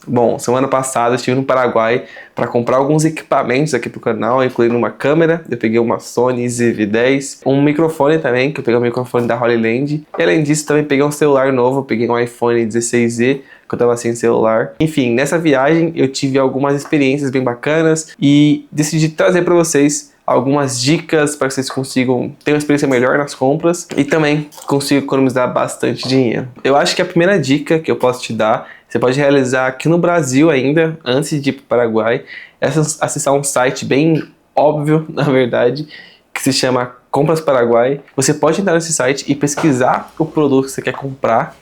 Bom, semana passada eu estive no Paraguai para comprar alguns equipamentos aqui pro canal, incluindo uma câmera, eu peguei uma Sony ZV-10, um microfone também, que eu peguei o microfone da Holyland, e além disso também peguei um celular novo, eu peguei um iPhone 16Z, que eu tava sem celular. Enfim, nessa viagem eu tive algumas experiências bem bacanas e decidi trazer para vocês algumas dicas para que vocês consigam ter uma experiência melhor nas compras e também consigam economizar bastante dinheiro. Eu acho que a primeira dica que eu posso te dar, você pode realizar aqui no Brasil ainda, antes de ir para o Paraguai, é acessar um site bem óbvio, na verdade, que se chama Compras Paraguai. Você pode entrar nesse site e pesquisar o produto que você quer comprar.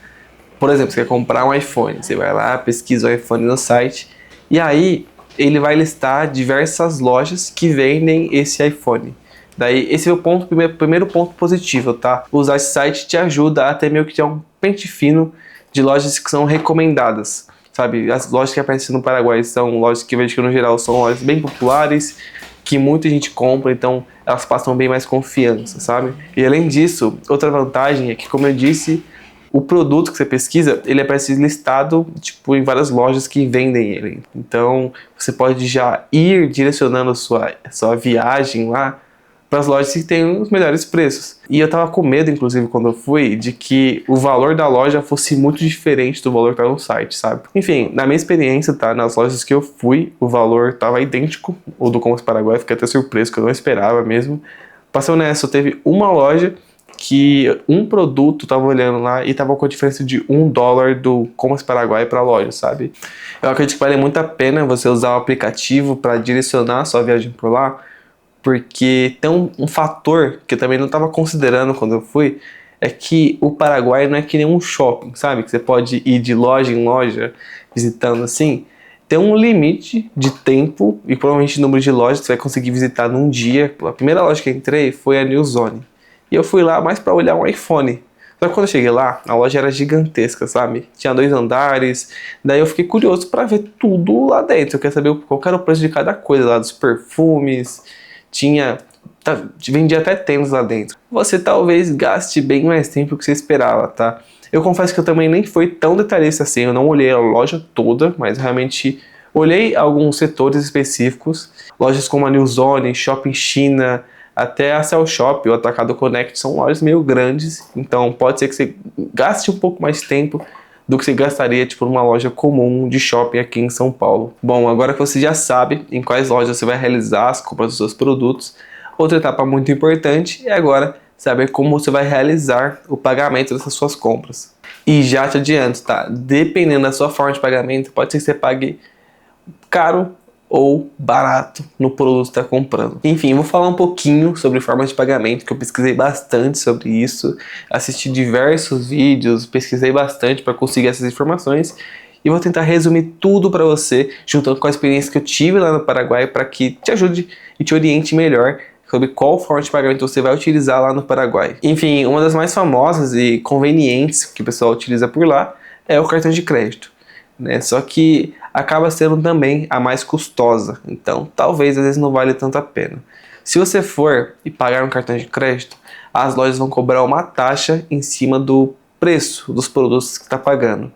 Por exemplo, você quer comprar um iPhone, você vai lá, pesquisa o iPhone no site e aí ele vai listar diversas lojas que vendem esse iPhone. Daí, esse é o ponto, primeiro ponto positivo, tá? Usar esse site te ajuda a ter meio que ter um pente fino de lojas que são recomendadas, sabe? As lojas que aparecem no Paraguai são lojas que eu vejo que no geral são lojas bem populares, que muita gente compra, então elas passam bem mais confiança, sabe? E além disso, outra vantagem é que, como eu disse, o produto que você pesquisa, ele aparece listado, tipo, em várias lojas que vendem ele. Então, você pode já ir direcionando a sua viagem lá para as lojas que têm os melhores preços. E eu tava com medo, inclusive, quando eu fui, de que o valor da loja fosse muito diferente do valor que tá no site, sabe? Enfim, na minha experiência, tá? Nas lojas que eu fui, o valor tava idêntico ao do Compras Paraguai, fiquei até surpreso, que eu não esperava mesmo. Passou nessa, teve uma loja que um produto tava olhando lá e tava com a diferença de $1 do Compras Paraguai para a loja, sabe? Eu acredito que vale muito a pena você usar o aplicativo para direcionar a sua viagem por lá, porque tem um fator que eu também não estava considerando quando eu fui, é que o Paraguai não é que nem um shopping, sabe? Que você pode ir de loja em loja visitando assim. Tem um limite de tempo e provavelmente o número de lojas que você vai conseguir visitar num dia. A primeira loja que eu entrei foi a New Zone. E eu fui lá mais para olhar um iPhone. Só que quando eu cheguei lá, a loja era gigantesca, sabe? Tinha 2 andares. Daí eu fiquei curioso para ver tudo lá dentro. Eu queria saber qual era o preço de cada coisa lá, dos perfumes. Vendia até tênis lá dentro. Você talvez gaste bem mais tempo do que você esperava, tá? Eu confesso que eu também nem fui tão detalhista assim. Eu não olhei a loja toda, mas realmente olhei alguns setores específicos. Lojas como a New Zone, Shopping China, até a Cell Shop, o Atacado Connect, são lojas meio grandes, então pode ser que você gaste um pouco mais tempo do que você gastaria tipo numa loja comum de shopping aqui em São Paulo. Bom, agora que você já sabe em quais lojas você vai realizar as compras dos seus produtos, outra etapa muito importante é agora saber como você vai realizar o pagamento dessas suas compras. E já te adianto, tá? Dependendo da sua forma de pagamento, pode ser que você pague caro ou barato no produto que está comprando. Enfim, vou falar um pouquinho sobre formas de pagamento, que eu pesquisei bastante sobre isso, assisti diversos vídeos, pesquisei bastante para conseguir essas informações e vou tentar resumir tudo para você, juntando com a experiência que eu tive lá no Paraguai, para que te ajude e te oriente melhor sobre qual forma de pagamento você vai utilizar lá no Paraguai. Enfim, uma das mais famosas e convenientes que o pessoal utiliza por lá é o cartão de crédito, né? Só que acaba sendo também a mais custosa, então talvez às vezes não vale tanto a pena. Se você for e pagar um cartão de crédito, as lojas vão cobrar uma taxa em cima do preço dos produtos que está pagando.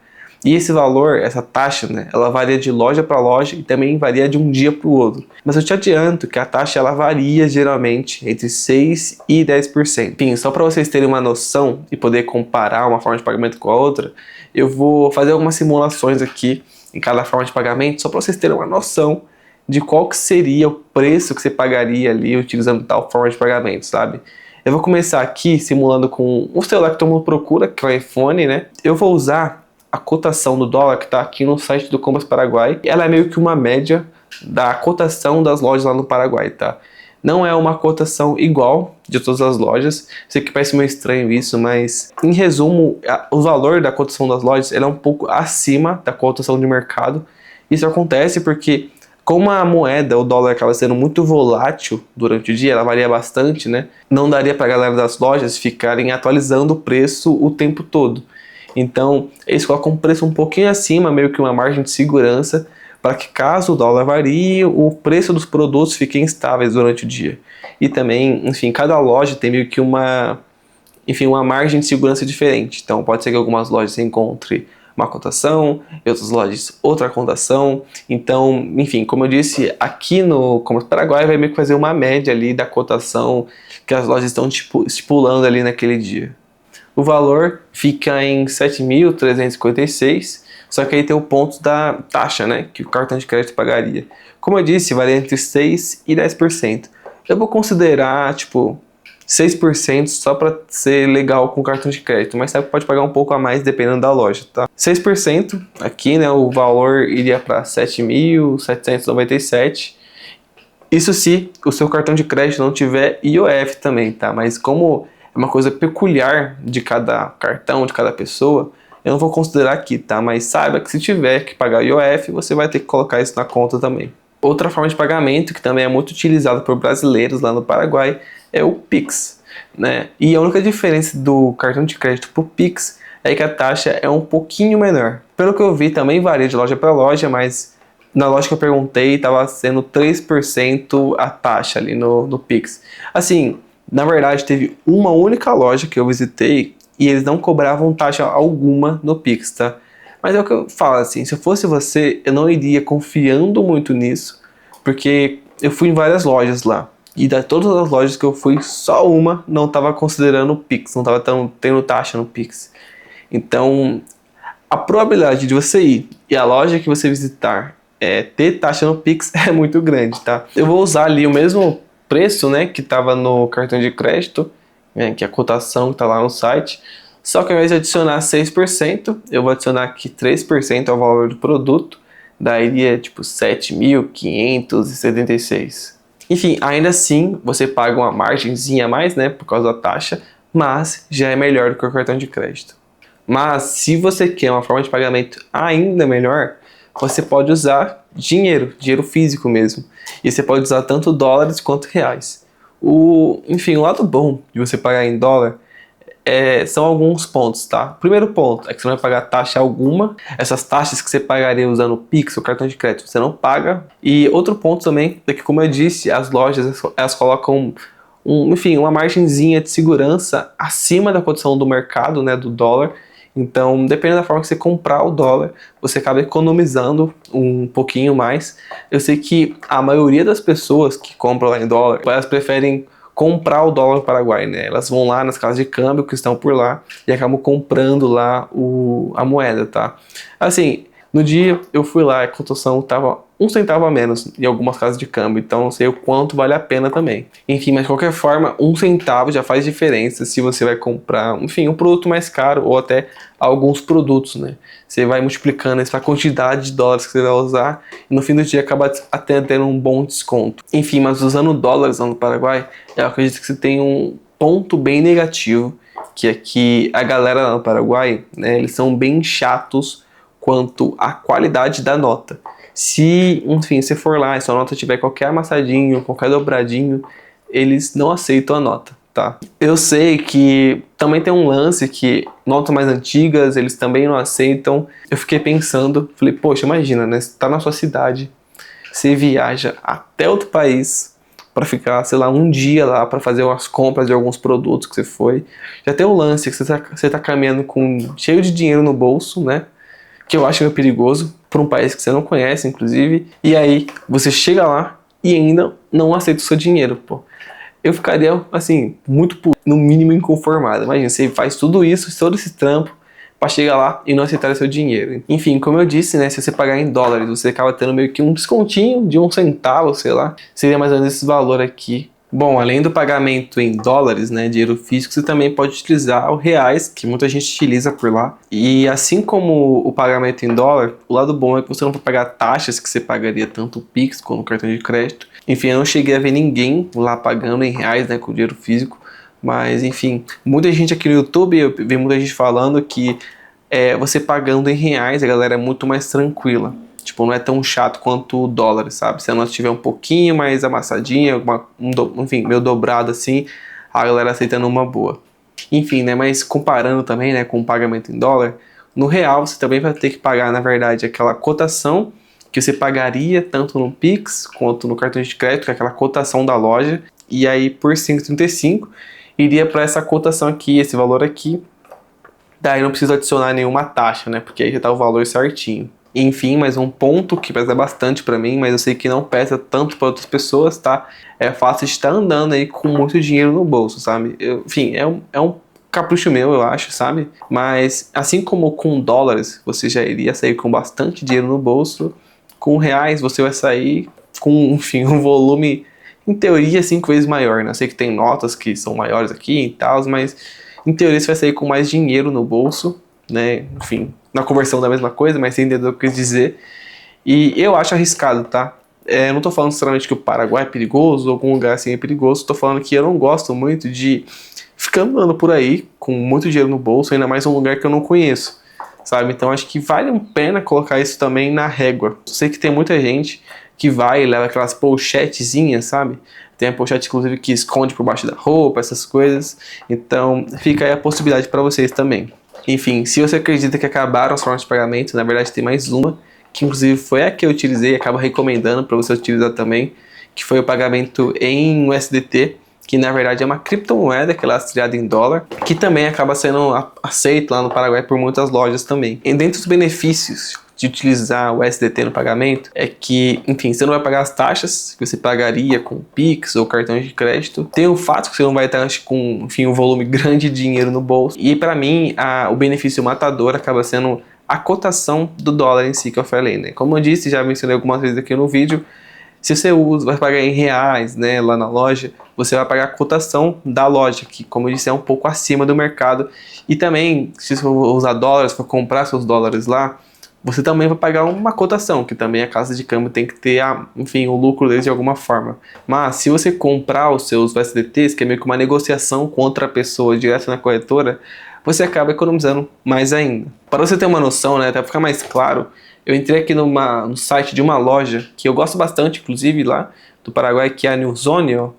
E esse valor, essa taxa, né, ela varia de loja para loja e também varia de um dia para o outro. Mas eu te adianto que a taxa ela varia geralmente entre 6% e 10%. Enfim, só para vocês terem uma noção e poder comparar uma forma de pagamento com a outra, eu vou fazer algumas simulações aqui em cada forma de pagamento, só para vocês terem uma noção de qual que seria o preço que você pagaria ali utilizando tal forma de pagamento, sabe? Eu vou começar aqui simulando com um celular que todo mundo procura, que é o iPhone, né? Eu vou usar a cotação do dólar que está aqui no site do Compras Paraguai. Ela é meio que uma média da cotação das lojas lá no Paraguai, tá? Não é uma cotação igual de todas as lojas. Sei que parece meio estranho isso, mas em resumo, o valor da cotação das lojas é um pouco acima da cotação de mercado. Isso acontece porque, como a moeda, o dólar, acaba sendo muito volátil durante o dia, ela varia bastante, né? Não daria para a galera das lojas ficarem atualizando o preço o tempo todo. Então, eles colocam um preço um pouquinho acima, meio que uma margem de segurança, para que caso o dólar varie, o preço dos produtos fiquem estáveis durante o dia. E também, enfim, cada loja tem meio que uma margem de segurança diferente. Então, pode ser que algumas lojas você encontre uma cotação, em outras lojas outra cotação. Então, enfim, como eu disse, aqui no Comércio Paraguai vai meio que fazer uma média ali da cotação que as lojas estão estipulando ali naquele dia. O valor fica em 7.356, só que aí tem o ponto da taxa, né, que o cartão de crédito pagaria. Como eu disse, varia entre 6% e 10%. Eu vou considerar, tipo, 6% só para ser legal com cartão de crédito, mas sabe que pode pagar um pouco a mais dependendo da loja, tá? 6% aqui, né, o valor iria para 7.797. Isso se o seu cartão de crédito não tiver IOF também, tá? Mas como é uma coisa peculiar de cada cartão, de cada pessoa, eu não vou considerar aqui, tá? Mas saiba que se tiver que pagar IOF, você vai ter que colocar isso na conta também. Outra forma de pagamento que também é muito utilizada por brasileiros lá no Paraguai é o Pix, né? E a única diferença do cartão de crédito para o Pix é que a taxa é um pouquinho menor. Pelo que eu vi, também varia de loja para loja, mas na loja que eu perguntei estava sendo 3% a taxa ali no Pix. Assim, na verdade teve uma única loja que eu visitei e eles não cobravam taxa alguma no Pix, tá? Mas é o que eu falo, assim, se eu fosse você, eu não iria confiando muito nisso, porque eu fui em várias lojas lá. E de todas as lojas que eu fui, só uma não estava considerando o Pix, não estava tendo taxa no Pix. Então, a probabilidade de você ir e a loja que você visitar ter taxa no Pix é muito grande, tá? Eu vou usar ali o mesmo preço, né, que estava no cartão de crédito, né, que é a cotação que está lá no site, só que ao invés de adicionar 6%, eu vou adicionar aqui 3% ao valor do produto, daí iria tipo 7.576. Enfim, ainda assim, você paga uma margenzinha a mais, né, por causa da taxa, mas já é melhor do que o cartão de crédito. Mas se você quer uma forma de pagamento ainda melhor, você pode usar dinheiro físico mesmo. E você pode usar tanto dólares quanto reais. Enfim, o lado bom de você pagar em dólar são alguns pontos, tá? Primeiro ponto é que você não vai pagar taxa alguma. Essas taxas que você pagaria usando o Pix ou cartão de crédito, você não paga. E outro ponto também é que, como eu disse, as lojas elas colocam enfim, uma margenzinha de segurança acima da cotação do mercado, né, do dólar. Então, dependendo da forma que você comprar o dólar, você acaba economizando um pouquinho mais. Eu sei que a maioria das pessoas que compram lá em dólar, elas preferem comprar o dólar no Paraguai, né? Elas vão lá nas casas de câmbio que estão por lá e acabam comprando lá a moeda, tá? Assim, no dia eu fui lá e a cotação estava 1 centavo a menos em algumas casas de câmbio, então não sei o quanto vale a pena também. Enfim, mas de qualquer forma, 1 centavo já faz diferença se você vai comprar, enfim, um produto mais caro ou até alguns produtos, né? Você vai multiplicando essa quantidade de dólares que você vai usar e no fim do dia acaba até tendo um bom desconto. Enfim, mas usando dólares lá no Paraguai, eu acredito que você tem um ponto bem negativo, que é que a galera lá no Paraguai, né, eles são bem chatos quanto à qualidade da nota. Se, enfim, você for lá e sua nota tiver qualquer amassadinho, qualquer dobradinho, eles não aceitam a nota, tá? Eu sei que também tem um lance que notas mais antigas, eles também não aceitam. Eu fiquei pensando, falei, poxa, imagina, né? Você tá na sua cidade, você viaja até outro país para ficar, sei lá, um dia lá para fazer umas compras de alguns produtos que você foi. Já tem um lance que você tá caminhando cheio de dinheiro no bolso, né? Que eu acho meio perigoso para um país que você não conhece, inclusive, e aí você chega lá e ainda não aceita o seu dinheiro, pô. Eu ficaria, assim, no mínimo inconformado. Imagina, você faz tudo isso, todo esse trampo, para chegar lá e não aceitar o seu dinheiro. Enfim, como eu disse, né, se você pagar em dólares, você acaba tendo meio que um descontinho de 1 centavo, sei lá. Seria mais ou menos esse valor aqui. Bom, além do pagamento em dólares, né, dinheiro físico, você também pode utilizar o reais, que muita gente utiliza por lá. E assim como o pagamento em dólar, o lado bom é que você não vai pagar taxas que você pagaria tanto o Pix quanto o cartão de crédito. Enfim, eu não cheguei a ver ninguém lá pagando em reais, né, com dinheiro físico. Mas, enfim, muita gente aqui no YouTube, eu vi muita gente falando que você pagando em reais, a galera é muito mais tranquila. Tipo, não é tão chato quanto o dólar, sabe? Se a nota estiver um pouquinho mais amassadinha, enfim, meio dobrado assim, a galera aceita numa boa. Enfim, né? Mas comparando também, né, com o pagamento em dólar, no real você também vai ter que pagar, na verdade, aquela cotação que você pagaria tanto no Pix quanto no cartão de crédito, que é aquela cotação da loja. E aí, por 5,35, iria para essa cotação aqui, esse valor aqui, daí não precisa adicionar nenhuma taxa, né? Porque aí já tá o valor certinho. Enfim, mais um ponto que pesa bastante pra mim, mas eu sei que não pesa tanto para outras pessoas, tá? É fácil de estar andando aí com muito dinheiro no bolso, sabe? Enfim, é um capricho meu, eu acho, sabe? Mas assim como com dólares, você já iria sair com bastante dinheiro no bolso, com reais você vai sair com, enfim, um volume, em teoria, 5 vezes maior, né? Eu sei que tem notas que são maiores aqui e tal, mas em teoria você vai sair com mais dinheiro no bolso, né? Enfim, na conversão da mesma coisa, mas você entendeu o que eu quis dizer. E eu acho arriscado, tá? Eu não tô falando necessariamente que o Paraguai é perigoso, ou algum lugar assim é perigoso, tô falando que eu não gosto muito de ficar andando por aí com muito dinheiro no bolso, ainda mais um lugar que eu não conheço, sabe? Então acho que vale a pena colocar isso também na régua. Eu sei que tem muita gente que vai e leva aquelas pochetezinhas, sabe? Tem a pochete, inclusive, que esconde por baixo da roupa, essas coisas. Então fica aí a possibilidade para vocês também. Enfim, se você acredita que acabaram as formas de pagamento, na verdade tem mais uma, que inclusive foi a que eu utilizei e acabo recomendando para você utilizar também, que foi o pagamento em USDT, que na verdade é uma criptomoeda que é lastreada em dólar, que também acaba sendo aceito lá no Paraguai por muitas lojas também. E dentre os benefícios de utilizar o USDT no pagamento é que, enfim, você não vai pagar as taxas que você pagaria com Pix ou cartão de crédito. Tem o fato que você não vai estar com, enfim, um volume grande de dinheiro no bolso. E para mim, o benefício matador acaba sendo a cotação do dólar em si que eu falei, né? Como eu disse, já mencionei algumas vezes aqui no vídeo, se você vai pagar em reais, né, lá na loja, você vai pagar a cotação da loja, que, como eu disse, é um pouco acima do mercado. E também, se você for usar dólares, for comprar seus dólares lá, você também vai pagar uma cotação, que também a casa de câmbio tem que ter, enfim, o lucro deles de alguma forma. Mas se você comprar os seus USDTs, que é meio que uma negociação com outra pessoa direto na corretora, você acaba economizando mais ainda. Para você ter uma noção, né, até ficar mais claro, eu entrei aqui no site de uma loja que eu gosto bastante, inclusive lá do Paraguai, que é a Newzone, ó.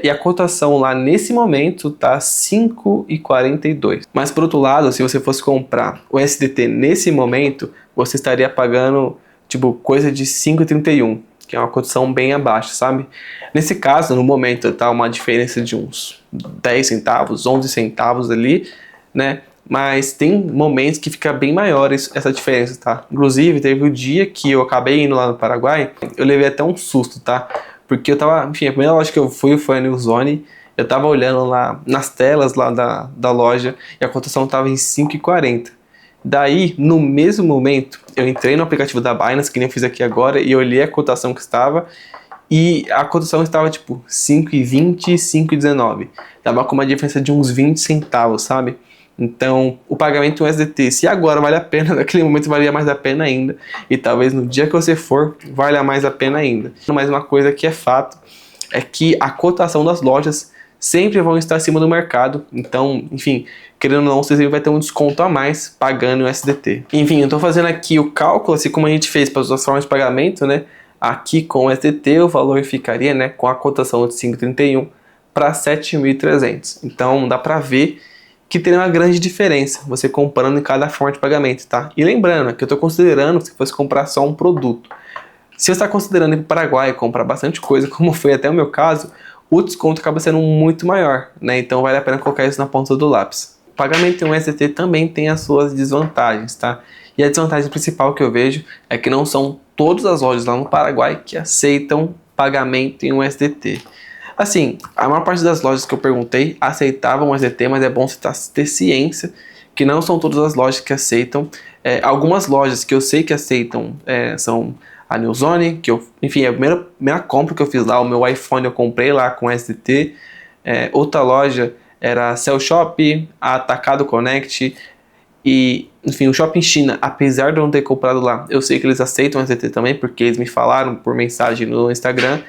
E a cotação lá nesse momento tá 5,42. Mas por outro lado, se você fosse comprar o SDT nesse momento, você estaria pagando tipo coisa de 5,31, que é uma cotação bem abaixo, sabe? Nesse caso, no momento tá uma diferença de uns 10 centavos, 11 centavos ali, né? Mas tem momentos que fica bem maior essa diferença, tá? Inclusive, teve o dia que eu acabei indo lá no Paraguai, eu levei até um susto, tá? Porque eu tava, enfim, a primeira loja que eu fui foi a Newzone, eu tava olhando lá nas telas lá da loja e a cotação tava em 5,40. Daí, no mesmo momento, eu entrei no aplicativo da Binance, que nem eu fiz aqui agora, e olhei a cotação que estava, e a cotação estava tipo 5,20, 5,19. Tava com uma diferença de uns 20 centavos, sabe? Então, o pagamento em USDT, se agora vale a pena, naquele momento valia mais a pena ainda. E talvez no dia que você for, valha mais a pena ainda. Mas uma coisa que é fato é que a cotação das lojas sempre vão estar acima do mercado. Então, enfim, querendo ou não, você vai ter um desconto a mais pagando o USDT. Enfim, eu estou fazendo aqui o cálculo, assim como a gente fez para as outras formas de pagamento, né? Aqui com o USDT o valor ficaria, né, com a cotação de 5,31 para 7.300. Então, dá para ver que tem uma grande diferença você comparando em cada forma de pagamento, tá? E lembrando que eu estou considerando se fosse comprar só um produto. Se você está considerando ir para o Paraguai comprar bastante coisa, como foi até o meu caso, o desconto acaba sendo muito maior, né? Então vale a pena colocar isso na ponta do lápis. O pagamento em USDT também tem as suas desvantagens, tá? E a desvantagem principal que eu vejo é que não são todas as lojas lá no Paraguai que aceitam pagamento em USDT. Assim, a maior parte das lojas que eu perguntei aceitavam o USDT, mas é bom você ter ciência que não são todas as lojas que aceitam. Algumas lojas que eu sei que aceitam são a Newzone, que enfim, a primeira compra que eu fiz lá, o meu iPhone eu comprei lá com USDT. Outra loja era a Cell Shop, a Atacado Connect e, enfim, o Shopping China, apesar de eu não ter comprado lá, eu sei que eles aceitam USDT também, porque eles me falaram por mensagem no Instagram.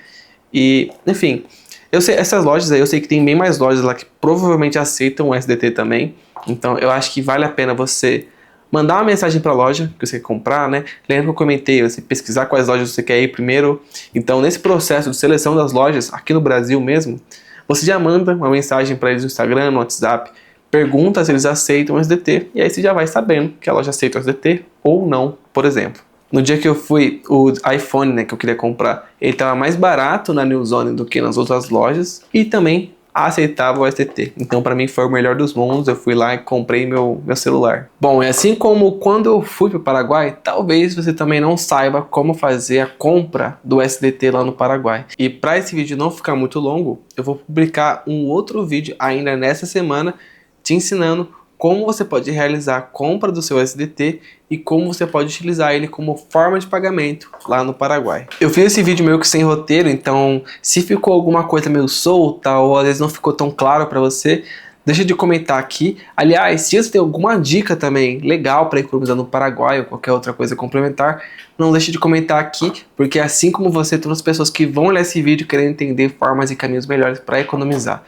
E, enfim, eu sei, essas lojas aí, eu sei que tem bem mais lojas lá que provavelmente aceitam o USDT também. Então eu acho que vale a pena você mandar uma mensagem para a loja que você quer comprar, né? Lembra que eu comentei, você pesquisar quais lojas você quer ir primeiro. Então nesse processo de seleção das lojas, aqui no Brasil mesmo, você já manda uma mensagem para eles no Instagram, no WhatsApp, pergunta se eles aceitam o USDT, e aí você já vai sabendo que a loja aceita o USDT ou não, por exemplo. No dia que eu fui, o iPhone, né, que eu queria comprar, ele estava mais barato na Newzone do que nas outras lojas. E também aceitava o SDT. Então para mim foi o melhor dos mundos, eu fui lá e comprei meu celular. Bom, e assim como quando eu fui para o Paraguai, talvez você também não saiba como fazer a compra do SDT lá no Paraguai. E para esse vídeo não ficar muito longo, eu vou publicar um outro vídeo ainda nessa semana te ensinando como você pode realizar a compra do seu SDT e como você pode utilizar ele como forma de pagamento lá no Paraguai. Eu fiz esse vídeo meio que sem roteiro, então se ficou alguma coisa meio solta ou às vezes não ficou tão claro para você, deixa de comentar aqui. Aliás, se você tem alguma dica também legal para economizar no Paraguai ou qualquer outra coisa complementar, não deixe de comentar aqui, porque assim como você, tem outras pessoas que vão olhar esse vídeo querendo entender formas e caminhos melhores para economizar.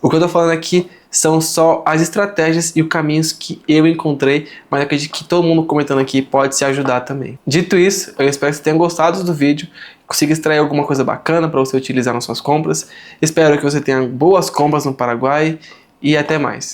O que eu tô falando aqui são só as estratégias e os caminhos que eu encontrei, mas eu acredito que todo mundo comentando aqui pode se ajudar também. Dito isso, eu espero que você tenha gostado do vídeo, consiga extrair alguma coisa bacana para você utilizar nas suas compras. Espero que você tenha boas compras no Paraguai e até mais.